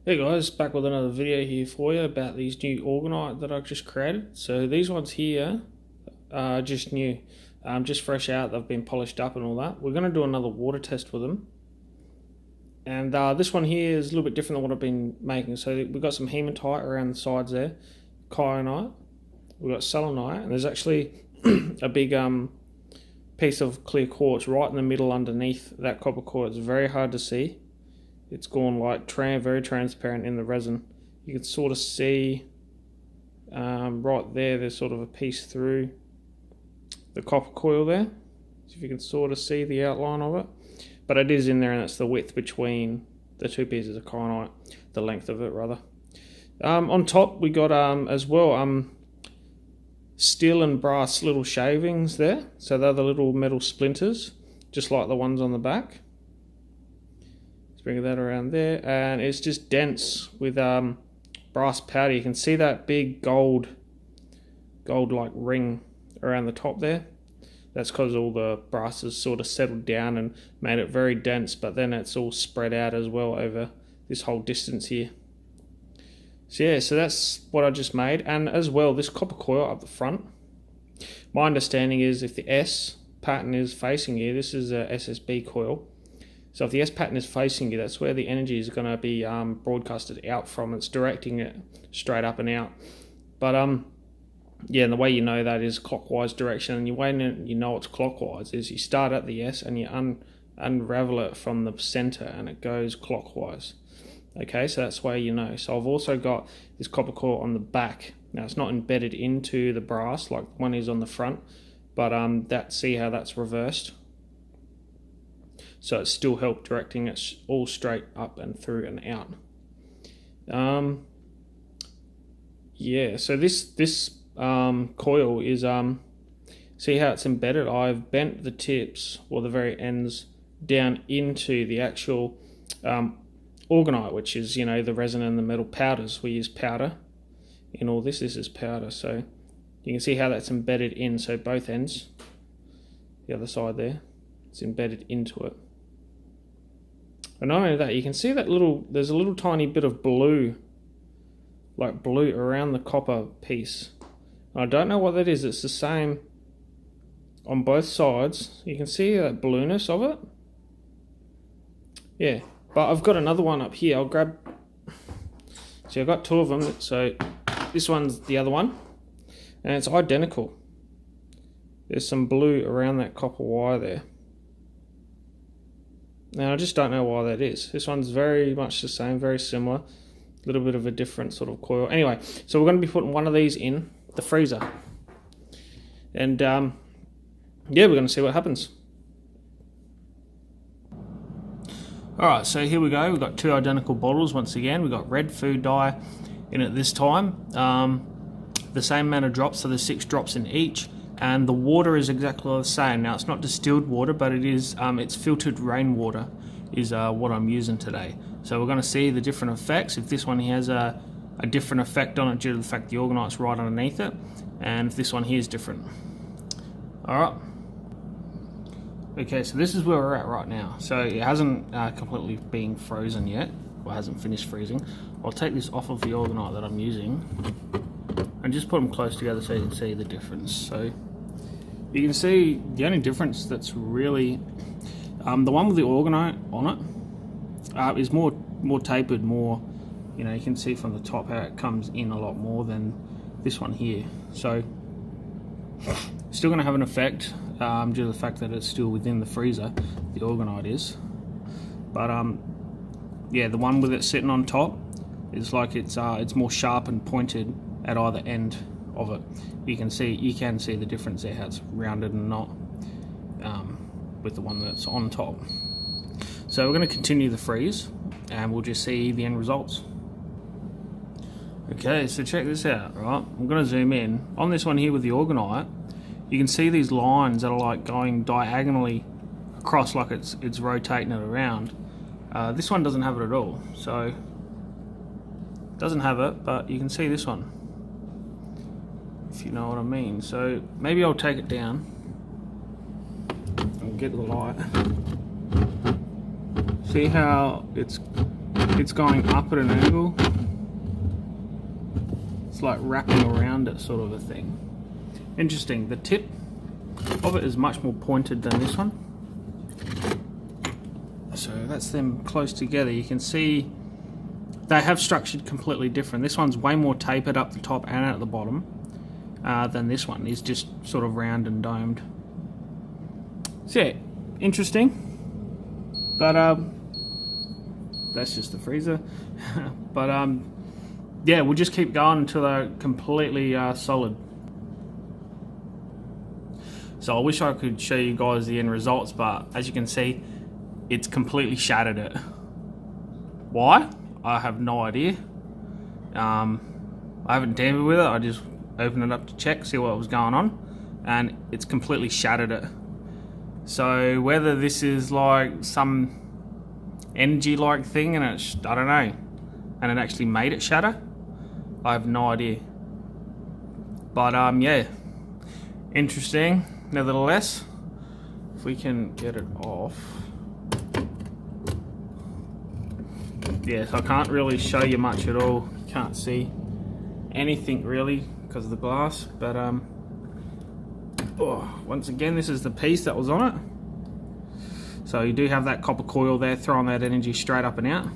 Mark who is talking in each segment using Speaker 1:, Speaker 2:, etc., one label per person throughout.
Speaker 1: Hey guys, back with another video here for you about these new Orgonite that I've just created. So these ones here are just new, just fresh out. They've been polished up and all that. We're going to do another water test with them. And this one here is a little bit different than what I've been making. So we've got some hematite around the sides there, kyanite, we've got selenite, and there's actually a big piece of clear quartz right in the middle underneath that copper core. It's very hard to see. It's gone like very transparent in the resin. You can sort of see right there, there's sort of a piece through the copper coil there. So if you can sort of see the outline of it. But it is in there, and that's the width between the two pieces of kyanite, the length of it rather. On top we got as well steel and brass little shavings there. So they're the little metal splinters, just like the ones on the back. Bring that around there, and it's just dense with brass powder. You can see that big gold like ring around the top there. That's because all the brass has sort of settled down and made it very dense, but then it's all spread out as well over this whole distance here. So yeah, so that's what I just made. And as well, this copper coil up the front, my understanding is if the S pattern is facing you, this is a SSB coil. So if the S pattern is facing you, that's where the energy is going to be broadcasted out from. It's directing it straight up and out. But yeah, and the way you know that is clockwise direction. And the way you know it's clockwise is you start at the S and you unravel it from the center and it goes clockwise. Okay, so that's why you know. So I've also got this copper core on the back. Now it's not embedded into the brass like one is on the front, but see how that's reversed. So it still helped directing it all straight up and through and out. Yeah, so this coil is see how it's embedded. I've bent the tips or the very ends down into the actual orgonite, which is, you know, the resin and the metal powders. We use powder in all this. This is powder, so you can see how that's embedded in. So both ends, the other side there, it's embedded into it. And not only that, you can see that there's a little tiny bit of blue, like blue around the copper piece. I don't know what that is. It's the same on both sides. You can see that blueness of it. Yeah, but I've got another one up here. I'll grab, see, I've got two of them. So this one's the other one, and it's identical. There's some blue around that copper wire there. Now I just don't know why that is. This one's very much the same, very similar. A little bit of a different sort of coil. Anyway, so we're going to be putting one of these in the freezer. And yeah, we're going to see what happens. Alright, so here we go. We've got two identical bottles once again. We've got red food dye in it this time. The same amount of drops, so there's 6 drops in each. And the water is exactly the same. Now it's not distilled water, but it is it's filtered rainwater is what I'm using today. So we're going to see the different effects. If this one here has a different effect on it due to the fact the orgonite's right underneath it, and if this one here is different. Alright. Okay, so this is where we're at right now. So it hasn't completely been frozen yet, or hasn't finished freezing. I'll take this off of the orgonite that I'm using and just put them close together so you can see the difference. So you can see the only difference that's really the one with the orgonite on it is more tapered, more, you know, you can see from the top how it comes in a lot more than this one here. So still going to have an effect due to the fact that it's still within the freezer, the orgonite is. But yeah, the one with it sitting on top is like it's more sharp and pointed at either end of it. You can see the difference there, how it's rounded and not with the one that's on top. So we're going to continue the freeze and we'll just see the end results. Okay, so check this out, right? I'm going to zoom in. On this one here with the orgonite, you can see these lines that are like going diagonally across, like it's rotating it around. This one doesn't have it at all, so it doesn't have it, but you can see this one, if you know what I mean. So maybe I'll take it down and get the light. See how it's it's going up at an angle. It's like wrapping around it, sort of a thing. Interesting. The tip of it is much more pointed than this one. So that's them close together. You can see they have structured completely different. This one's way more tapered up the top and at the bottom than this one. It's just sort of round and domed. So yeah, interesting. But that's just the freezer. But yeah, we'll just keep going until they're completely solid. So I wish I could show you guys the end results, but as you can see, it's completely shattered it. Why? I have no idea. I haven't tampered with it. I just opened it up to check, see what was going on, and it's completely shattered it. So whether this is like some energy like thing and it's, I don't know, and it actually made it shatter, I have no idea. But yeah, interesting nevertheless. If we can get it off. Yes, I can't really show you much at all. You can't see anything really because of the glass, but once again, this is the piece that was on it. So you do have that copper coil there throwing that energy straight up and out.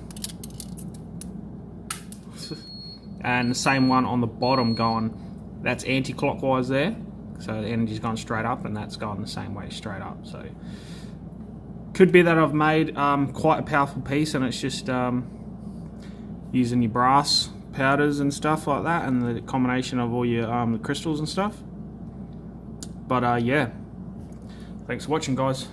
Speaker 1: And the same one on the bottom going, that's anti-clockwise there. So the energy's gone straight up and that's gone the same way straight up. So could be that I've made quite a powerful piece and it's just using your brass powders and stuff like that and the combination of all your the crystals and stuff. But yeah, thanks for watching, guys.